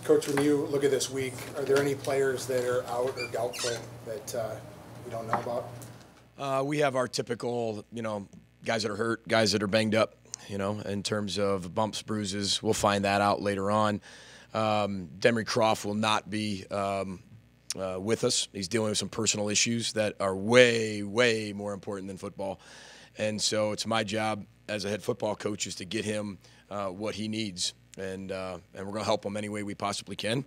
Coach, when you look at this week, are there any players that are out or doubtful that we don't know about? We have our typical, guys that are hurt, guys that are banged up, in terms of bumps, bruises. We'll find that out later on. Demery Croft will not be with us. He's dealing with some personal issues that are way, way more important than football. And so it's my job as a head football coach is to get him what he needs. And we're going to help him any way we possibly can.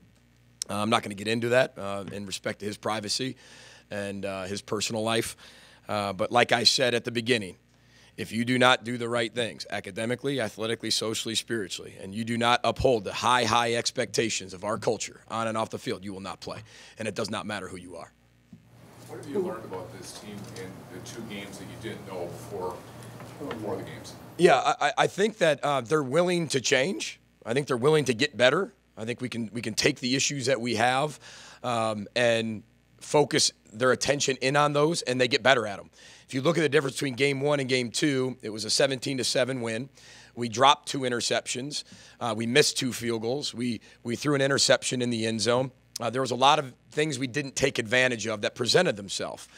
I'm not going to get into that in respect to his privacy and his personal life. But like I said at the beginning, if you do not do the right things academically, athletically, socially, spiritually, and you do not uphold the high, high expectations of our culture on and off the field, you will not play. And it does not matter who you are. What have you learned about this team in the two games that you didn't know before the games? Yeah, I think that they're willing to change. I think they're willing to get better. I think we can take the issues that we have and focus their attention in on those, and they get better at them. If you look at the difference between game one and game two, it was a 17-7 win. We dropped 2 interceptions. We missed 2 field goals. We threw an interception in the end zone. There was a lot of things we didn't take advantage of that presented themselves.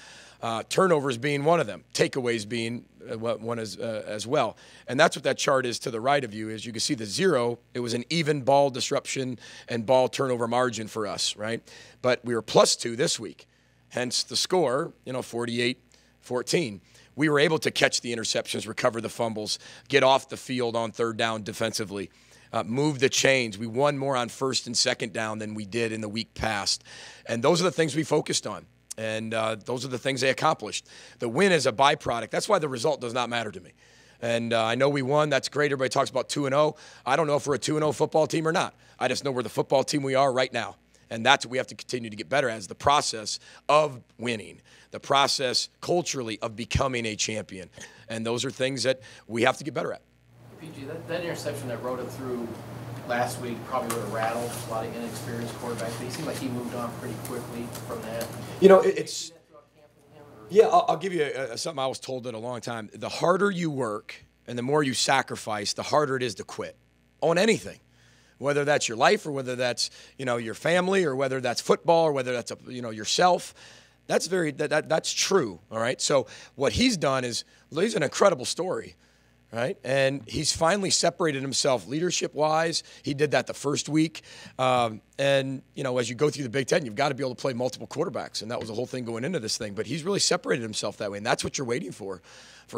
Turnovers being one of them, takeaways being one as well. And that's what that chart is to the right of you. Is you can see the 0, it was an even ball disruption and ball turnover margin for us, right? But we were +2 this week, hence the score, 48-14. We were able to catch the interceptions, recover the fumbles, get off the field on third down defensively, move the chains. We won more on first and second down than we did in the week past. And those are the things we focused on. And those are the things they accomplished. The win is a byproduct. That's why the result does not matter to me. And I know we won. That's great. Everybody talks about 2-0. I don't know if we're a 2-0 football team or not. I just know we're the football team we are right now. And that's what we have to continue to get better at, is the process of winning, the process culturally of becoming a champion. And those are things that we have to get better at. PG, that interception that rode it through last week probably would have rattled a lot of inexperienced quarterbacks, but he seemed like he moved on pretty quickly from that. It's yeah. I'll give you something I was told at a long time. The harder you work and the more you sacrifice, the harder it is to quit on anything, whether that's your life or whether that's your family or whether that's football or whether that's yourself. That's that's true. All right. So what he's done is he's an incredible story. Right, and he's finally separated himself leadership-wise. He did that the first week, and as you go through the Big Ten, you've got to be able to play multiple quarterbacks, and that was the whole thing going into this thing. But he's really separated himself that way, and that's what you're waiting for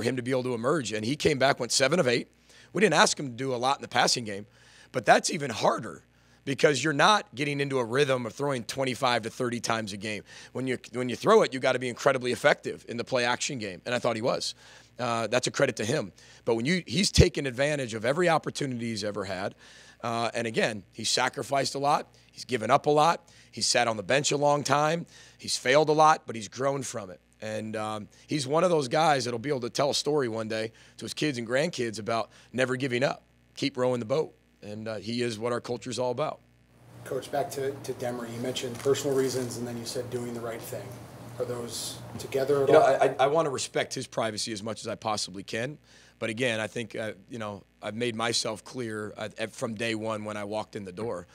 him to be able to emerge. And he came back, went 7 of 8. We didn't ask him to do a lot in the passing game, but that's even harder because you're not getting into a rhythm of throwing 25 to 30 times a game. When you throw it, you got to be incredibly effective in the play-action game, and I thought he was. That's a credit to him. But he's taken advantage of every opportunity he's ever had. And again, he's sacrificed a lot. He's given up a lot. He's sat on the bench a long time. He's failed a lot, but he's grown from it. And he's one of those guys that'll be able to tell a story one day to his kids and grandkids about never giving up, keep rowing the boat. And he is what our culture is all about. Coach, back to Demery. You mentioned personal reasons, and then you said doing the right thing. Are those together at all? I want to respect his privacy as much as I possibly can. But again, I think, I've made myself clear from day one when I walked in the door.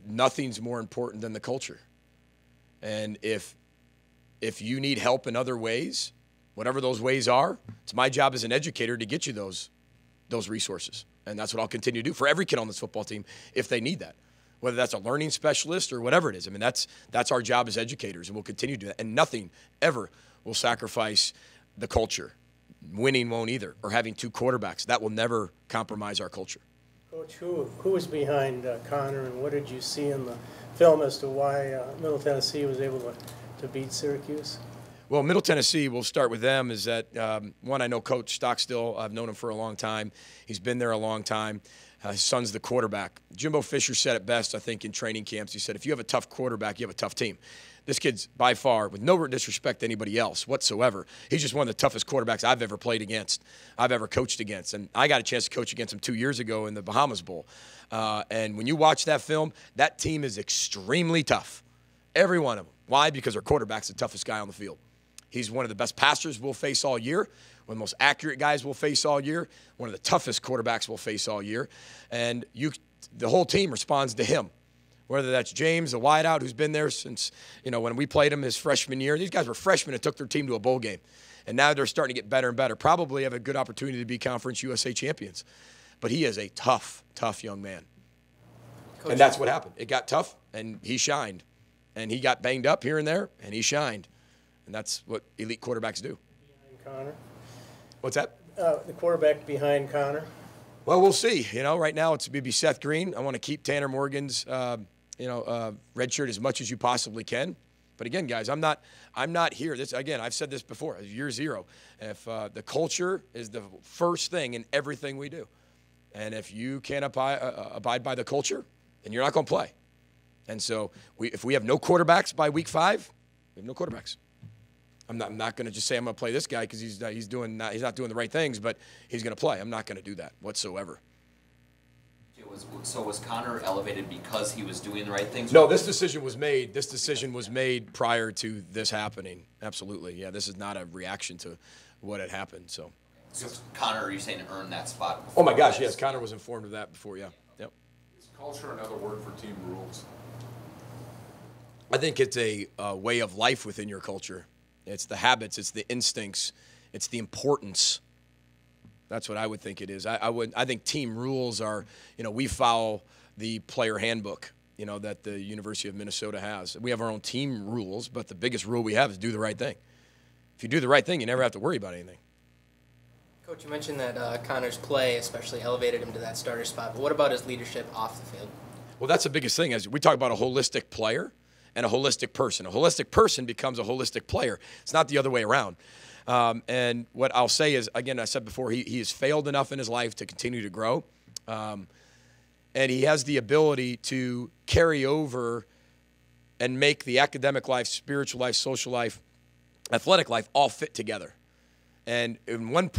Nothing's more important than the culture. And if you need help in other ways, whatever those ways are, it's my job as an educator to get you those resources. And that's what I'll continue to do for every kid on this football team if they need that. Whether that's a learning specialist or whatever it is. I mean, that's our job as educators, and we'll continue to do that. And nothing ever will sacrifice the culture. Winning won't either, or having 2 quarterbacks. That will never compromise our culture. Coach, who was behind Connor, and what did you see in the film as to why Middle Tennessee was able to beat Syracuse? Well, Middle Tennessee, we'll start with them, is that, one, I know Coach Stockstill. I've known him for a long time. He's been there a long time. His son's the quarterback. Jimbo Fisher said it best, I think, in training camps. He said, if you have a tough quarterback, you have a tough team. This kid's by far, with no disrespect to anybody else whatsoever, he's just one of the toughest quarterbacks I've ever played against, I've ever coached against. And I got a chance to coach against him 2 years ago in the Bahamas Bowl. And when you watch that film, that team is extremely tough. Every one of them. Why? Because their quarterback's the toughest guy on the field. He's one of the best passers we'll face all year, one of the most accurate guys we'll face all year, one of the toughest quarterbacks we'll face all year. And the whole team responds to him, whether that's James, the wideout, who's been there since, when we played him his freshman year. These guys were freshmen and took their team to a bowl game. And now they're starting to get better and better. Probably have a good opportunity to be Conference USA champions. But he is a tough, tough young man. Coach, and that's what happened. It got tough, and he shined. And he got banged up here and there, and he shined. And that's what elite quarterbacks do. Behind Connor? What's that? The quarterback behind Connor? Well, we'll see. Right now it's maybe Seth Green. I want to keep Tanner Morgan's, red shirt as much as you possibly can. But again, guys, I'm not here. I've said this before. Year zero. If the culture is the first thing in everything we do, and if you can't abide by the culture, then you're not going to play. And so if we have no quarterbacks by week 5, we have no quarterbacks. I'm not going to just say I'm going to play this guy because he's not doing the right things, but he's going to play. I'm not going to do that whatsoever. So was Connor elevated because he was doing the right things? No, this decision was made. This decision was made prior to this happening. Absolutely, yeah. This is not a reaction to what had happened. So Connor, are you saying earned that spot? Oh my gosh, yes. Connor was informed of that before. Yeah. Yep. Is culture another word for team rules? I think it's a way of life within your culture. It's the habits. It's the instincts. It's the importance. That's what I would think it is. I think team rules are, we follow the player handbook, that the University of Minnesota has. We have our own team rules, but the biggest rule we have is do the right thing. If you do the right thing, you never have to worry about anything. Coach, you mentioned that Connor's play especially elevated him to that starter spot, but what about his leadership off the field? Well, that's the biggest thing. As we talk about a holistic player and a holistic person. A holistic person becomes a holistic player. It's not the other way around. And what I'll say is, again, I said before, he has failed enough in his life to continue to grow. And he has the ability to carry over and make the academic life, spiritual life, social life, athletic life all fit together. And in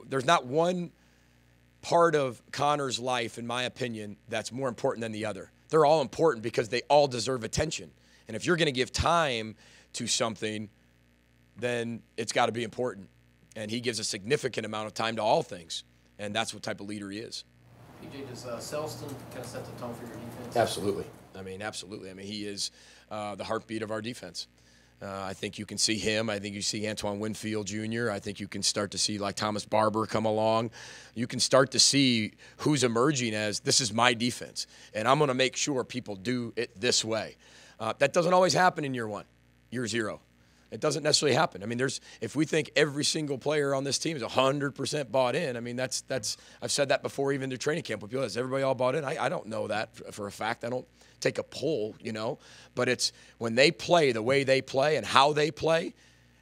there's not one part of Connor's life, in my opinion, that's more important than the other. They're all important because they all deserve attention. And if you're going to give time to something, then it's got to be important. And he gives a significant amount of time to all things. And that's what type of leader he is. PJ, does Selston kind of set the tone for your defense? Absolutely. Absolutely. He is the heartbeat of our defense. I think you can see him. I think you see Antoine Winfield Jr. I think you can start to see like Thomas Barber come along. You can start to see who's emerging as this is my defense. And I'm going to make sure people do it this way. That doesn't always happen in year 1, year 0. It doesn't necessarily happen. If we think every single player on this team is 100% bought in, that's I've said that before, even through training camp with people. Is everybody all bought in? I don't know that for a fact. I don't take a poll, but it's when they play the way they play and how they play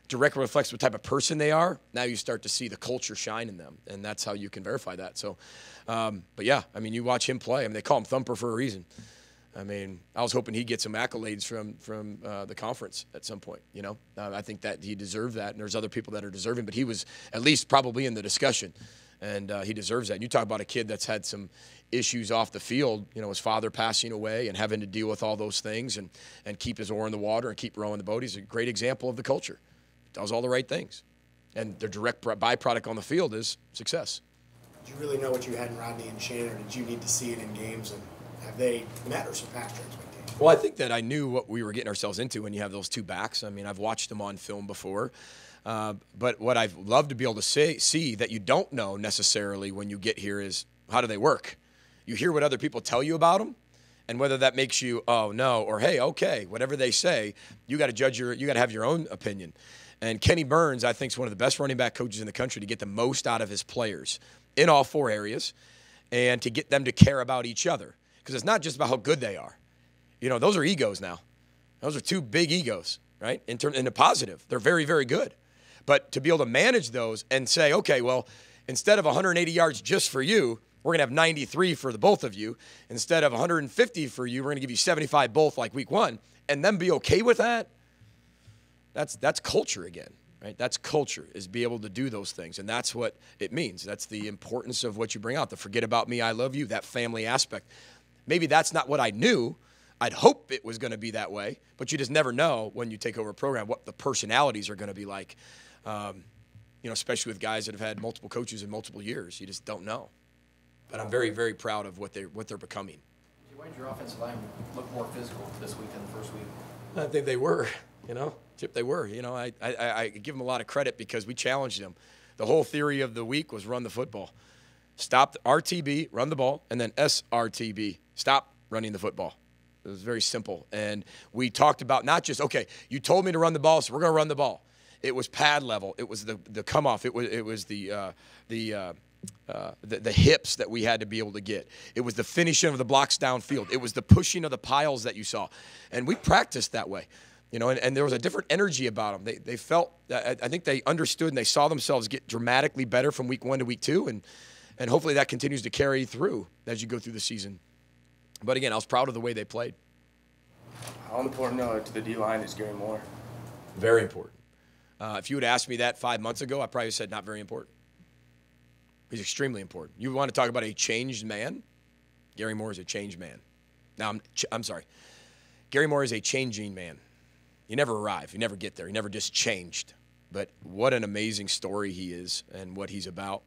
directly reflects what type of person they are. Now you start to see the culture shine in them, and that's how you can verify that. So, but yeah, you watch him play. They call him Thumper for a reason. I was hoping he'd get some accolades from the conference at some point, I think that he deserved that, and there's other people that are deserving, but he was at least probably in the discussion, and he deserves that. And you talk about a kid that's had some issues off the field, his father passing away and having to deal with all those things and keep his oar in the water and keep rowing the boat. He's a great example of the culture. Does all the right things. And the direct byproduct on the field is success. Did you really know what you had in Rodney and Shannon, or did you need to see it in games, and have they met or surpassed your expectations? Well, I think that I knew what we were getting ourselves into when you have those two backs. I've watched them on film before. But what I've loved to be able to see that you don't know necessarily when you get here is how do they work? You hear what other people tell you about them, and whether that makes you, oh, no, or hey, okay, whatever they say, you got to have your own opinion. And Kenny Burns, I think, is one of the best running back coaches in the country to get the most out of his players in all 4 areas and to get them to care about each other. Because it's not just about how good they are. Those are egos now. Those are 2 big egos, right? In the positive. They're very, very good. But to be able to manage those and say, okay, well, instead of 180 yards just for you, we're going to have 93 for the both of you. Instead of 150 for you, we're going to give you 75 both like week 1. And then be okay with that. That's culture again, right? That's culture, is be able to do those things. And that's what it means. That's the importance of what you bring out. The forget about me, I love you, that family aspect. Maybe that's not what I knew. I'd hope it was going to be that way, but you just never know when you take over a program what the personalities are going to be like. Especially with guys that have had multiple coaches in multiple years, you just don't know. But I'm very, very proud of what they're becoming. Why did your offensive line look more physical this week than the first week? I think they were, Chip, they were. I give them a lot of credit because we challenged them. The whole theory of the week was run the football. Stop the RTB, run the ball, and then SRTB, stop running the football. It was very simple. And we talked about not just, okay, you told me to run the ball, so we're going to run the ball. It was pad level. It was the come off. It was the hips that we had to be able to get. It was the finishing of the blocks downfield. It was the pushing of the piles that you saw. And we practiced that way. And there was a different energy about them. They felt, I think they understood and they saw themselves get dramatically better from week 1 to week 2. And hopefully that continues to carry through as you go through the season. But again, I was proud of the way they played. How important to the D-line is Gary Moore? Very important. If you would ask me that 5 months ago, I probably said not very important. He's extremely important. You want to talk about a changed man? Gary Moore is a changed man. Now, I'm sorry. Gary Moore is a changing man. You never arrive. You never get there. You never just changed. But what an amazing story he is and what he's about.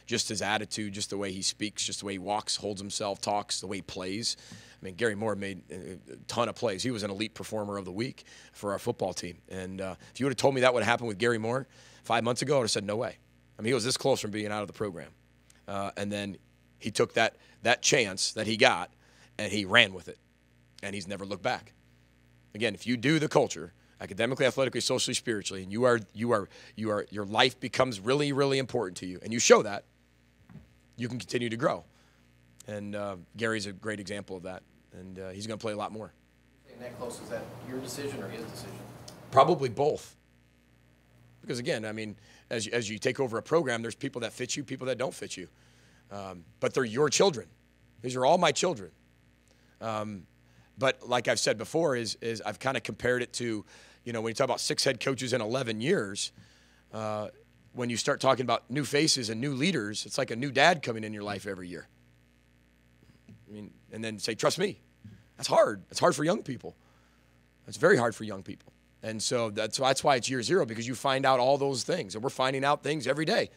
Just his attitude, just the way he speaks, just the way he walks, holds himself, talks, the way he plays. I mean, Gary Moore made a ton of plays. He was an elite performer of the week for our football team. And if you would have told me that would happen with Gary Moore 5 months ago, I would have said no way. I mean, he was this close from being out of the program. And then he took that chance that he got, and he ran with it. And he's never looked back. Again, if you do the culture, academically, athletically, socially, spiritually, and your life becomes really, really important to you, and you show that, you can continue to grow. And Gary's a great example of that, and he's going to play a lot more. And that close, is that your decision or his decision? Probably both. Because again, I mean, as you take over a program, there's people that fit you, people that don't fit you. But they're your children. These are all my children. But like I've said before, is I've kind of compared it to, when you talk about 6 head coaches in 11 years, when you start talking about new faces and new leaders, it's like a new dad coming in your life every year. I mean, and then say, trust me. That's hard. It's hard for young people. It's very hard for young people. And so that's why it's year 0, because you find out all those things. And we're finding out things every day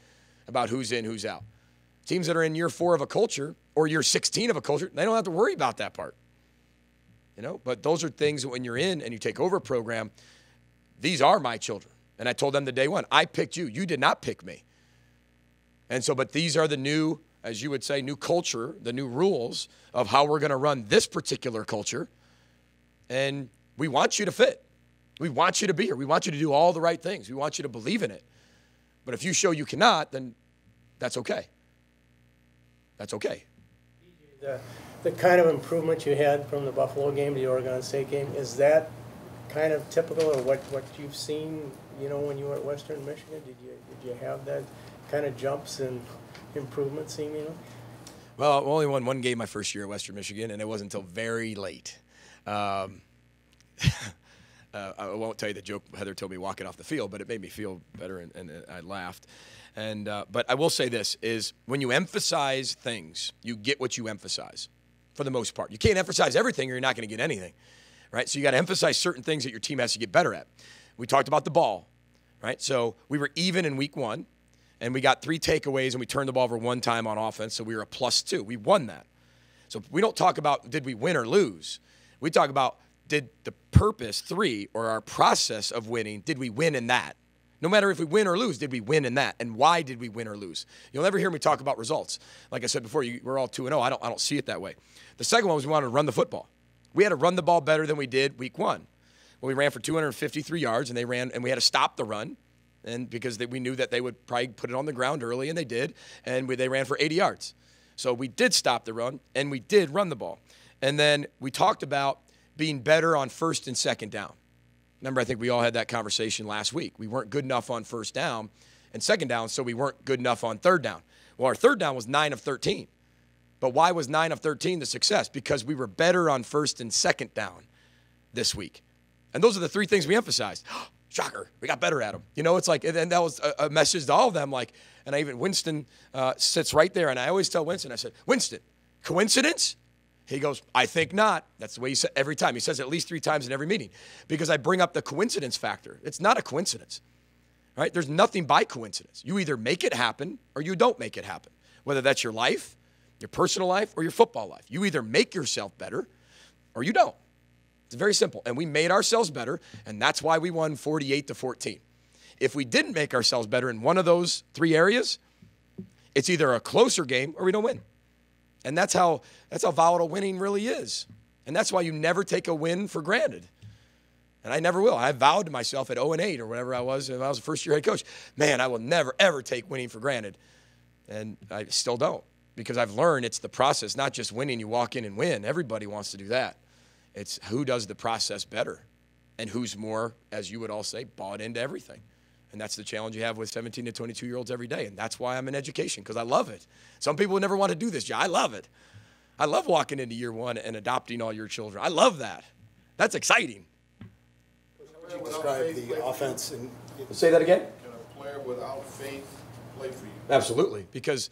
about who's in, who's out. Teams that are in year 4 of a culture or year 16 of a culture, they don't have to worry about that part. But those are things that when you're in and you take over a program, these are my children. And I told them the day one, I picked you. You did not pick me. And so, but these are the new, as you would say, new culture, the new rules of how we're going to run this particular culture. And we want you to fit. We want you to be here. We want you to do all the right things. We want you to believe in it. But if you show you cannot, then that's okay. That's okay. The kind of improvement you had from the Buffalo game to the Oregon State game, is that kind of typical of what you've seen, when you were at Western Michigan? Did you have that kind of jumps and improvement seemingly? Well, I only won one game my first year at Western Michigan, and it wasn't until very late. I won't tell you the joke Heather told me walking off the field, but it made me feel better, and I laughed. But I will say this, is when you emphasize things, you get what you emphasize for the most part. You can't emphasize everything or you're not going to get anything, right? So you got to emphasize certain things that your team has to get better at. We talked about the ball, right? So we were even in week 1, and we got 3 takeaways, and we turned the ball over 1 time on offense, so we were a +2. We won that. So we don't talk about did we win or lose. We talk about did the purpose 3 or our process of winning, did we win in that? No matter if we win or lose, did we win in that? And why did we win or lose? You'll never hear me talk about results. Like I said before, we're all 2-0. I don't see it that way. The second one was we wanted to run the football. We had to run the ball better than we did week 1. Well, we ran for 253 yards, and we had to stop the run, and because we knew that they would probably put it on the ground early, and they did, and they ran for 80 yards. So we did stop the run, and we did run the ball. And then we talked about being better on 1st and 2nd down. Remember, I think we all had that conversation last week. We weren't good enough on 1st down and 2nd down, so we weren't good enough on 3rd down. Well, our 3rd down was 9 of 13. But why was 9 of 13 the success? Because we were better on 1st and 2nd down this week. And those are the 3 things we emphasized. Shocker, we got better at them. It's like, and that was a message to all of them. Like, and Winston sits right there, and I always tell Winston, I said, Winston, coincidence? He goes, I think not. That's the way he said every time. He says it at least 3 times in every meeting because I bring up the coincidence factor. It's not a coincidence, right? There's nothing by coincidence. You either make it happen or you don't make it happen, whether that's your life, your personal life, or your football life. You either make yourself better or you don't. It's very simple. And we made ourselves better, and that's why we won 48-14. If we didn't make ourselves better in one of those 3 areas, it's either a closer game or we don't win. And that's how volatile winning really is. And that's why you never take a win for granted. And I never will. I vowed to myself at 0-8 or whatever I was when I was a first-year head coach, man, I will never, ever take winning for granted. And I still don't because I've learned it's the process, not just winning. You walk in and win. Everybody wants to do that. It's who does the process better and who's more, as you would all say, bought into everything. And that's the challenge you have with 17 to 22-year-olds every day. And that's why I'm in education, because I love it. Some people would never want to do this job. I love it. I love walking into year 1 and adopting all your children. I love that. That's exciting. Would you describe the offense? Say that again? Can a player without faith play for you? Absolutely, because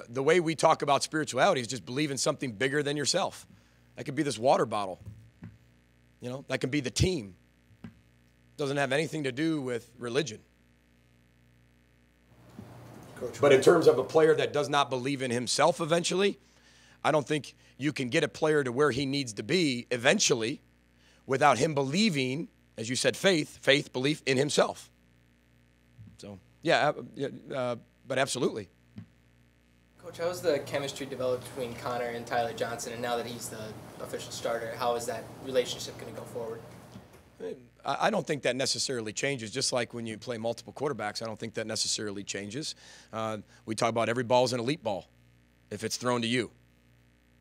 the way we talk about spirituality is just believe in something bigger than yourself. That could be this water bottle. You know, that can be the team. Doesn't have anything to do with religion. But in terms of a player that does not believe in himself eventually, I don't think you can get a player to where he needs to be eventually without him believing, as you said, faith, belief in himself. So, yeah, but absolutely. Coach, how has the chemistry developed between Connor and Tyler Johnson, and now that he's the official starter, how is that relationship going to go forward? I don't think that necessarily changes. Just like when you play multiple quarterbacks, I don't think that necessarily changes. We talk about every ball is an elite ball if it's thrown to you.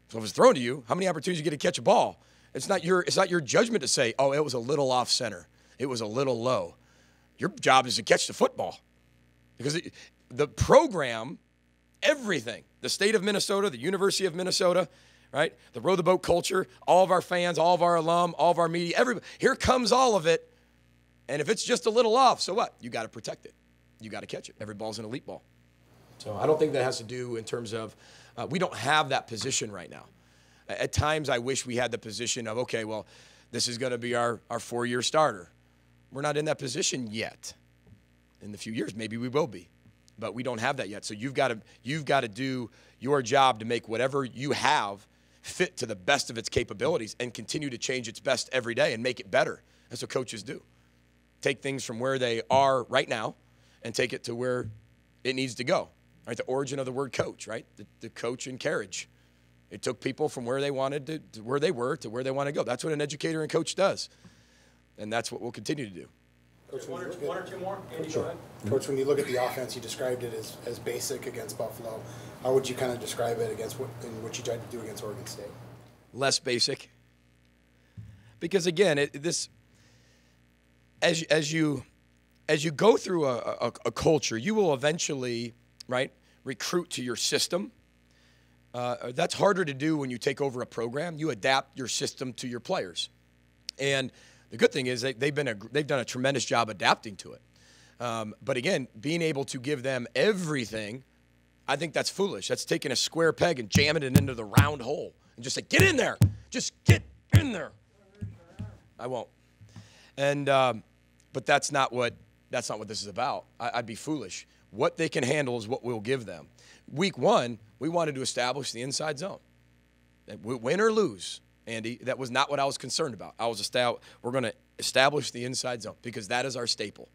So if it's thrown to you, how many opportunities you get to catch a ball? It's not your judgment to say, oh, it was a little off center. It was a little low. Your job is to catch the football. Because the program, everything, the state of Minnesota, the University of Minnesota, right? The row the boat culture, all of our fans, all of our alum, all of our media, everybody. Here comes all of it. And if it's just a little off, so what? You got to protect it. You got to catch it. Every ball's an elite ball. So I don't think that has to do in terms of we don't have that position right now. At times I wish we had the position of, okay, well, this is going to be our 4-year starter. We're not in that position yet. In a few years, maybe we will be. But we don't have that yet. So you've got to do your job to make whatever you have fit to the best of its capabilities and continue to change its best every day and make it better. That's what coaches do. Take things from where they are right now and take it to where it needs to go. Right? The origin of the word coach, right? The coach and carriage. It took people from where they wanted to where they were to where they want to go. That's what an educator and coach does. And that's what we'll continue to do. Coach, one or two more. Andy, sure. go ahead. Coach, when you look at the offense, you described it as basic against Buffalo. How would you kind of describe it against what you tried to do against Oregon State? Less basic. Because again, as you go through a culture, you will eventually, right, recruit to your system. That's harder to do when you take over a program. You adapt your system to your players, and the good thing is they've done a tremendous job adapting to it. But again, being able to give them everything, I think that's foolish. That's taking a square peg and jamming it into the round hole and just say, get in there. Just get in there. I won't. And but that's not what this is about. I'd be foolish. What they can handle is what we'll give them. Week 1, we wanted to establish the inside zone. Win or lose, Andy, that was not what I was concerned about. We're going to establish the inside zone because that is our staple.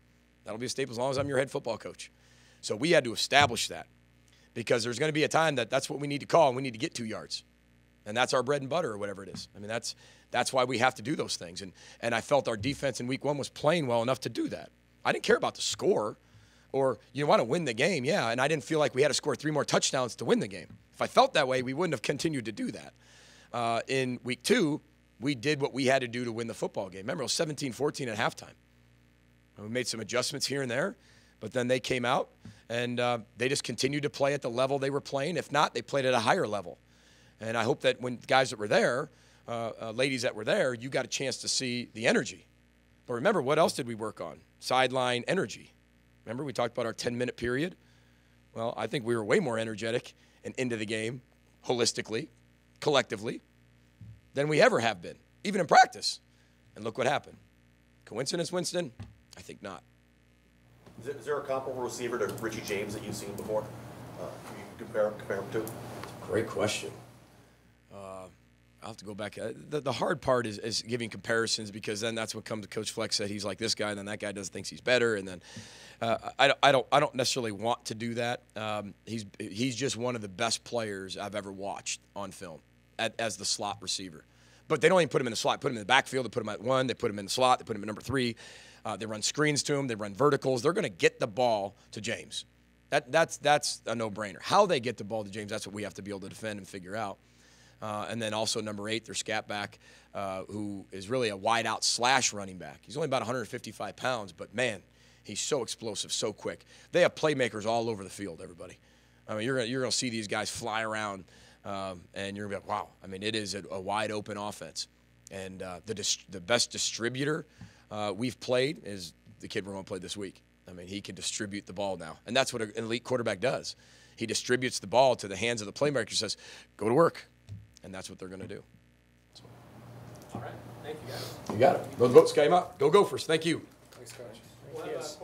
That'll be a staple as long as I'm your head football coach. So we had to establish that because there's going to be a time that's what we need to call and we need to get 2 yards. And that's our bread and butter or whatever it is. I mean, that's why we have to do those things. And I felt our defense in week 1 was playing well enough to do that. I didn't care about the score or you want to win the game, yeah, and I didn't feel like we had to score 3 more touchdowns to win the game. If I felt that way, we wouldn't have continued to do that. In week 2, we did what we had to do to win the football game. Remember, it was 17-14 at halftime. We made some adjustments here and there, but then they came out, and they just continued to play at the level they were playing. If not, they played at a higher level. And I hope that when guys that were there, ladies that were there, you got a chance to see the energy. But remember, what else did we work on? Sideline energy. Remember, we talked about our 10-minute period? Well, I think we were way more energetic and into the game, holistically, collectively. than we ever have been, even in practice. And look what happened. Coincidence, Winston? I think not. Is there a comparable receiver to Richie James that you've seen before? You compare him to? Great question. I'll have to go back. The hard part is giving comparisons, because then that's what comes to Coach Fleck said. He's like this guy, and then that guy thinks he's better, and then I don't necessarily want to do that. He's just one of the best players I've ever watched on film as the slot receiver. But they don't even put him in the slot. Put him in the backfield. They put him at 1. They put him in the slot. They put him at number 3. They run screens to him. They run verticals. They're going to get the ball to James. That's a no-brainer. How they get the ball to James, that's what we have to be able to defend and figure out. And then also number 8, their scat back, who is really a wide-out slash running back. He's only about 155 pounds, but, man, he's so explosive, so quick. They have playmakers all over the field, everybody. I mean, you're going to see these guys fly around, and you're going to be like, wow. I mean, it is a wide-open offense. And the best distributor we've played is the kid we're going to play this week. I mean, he can distribute the ball now. And that's what an elite quarterback does. He distributes the ball to the hands of the playmaker, says, go to work. And that's what they're going to do. All right. Thank you, guys. You got it. Those votes came up. Go Gophers. Thank you. Thanks, Coach. Yes.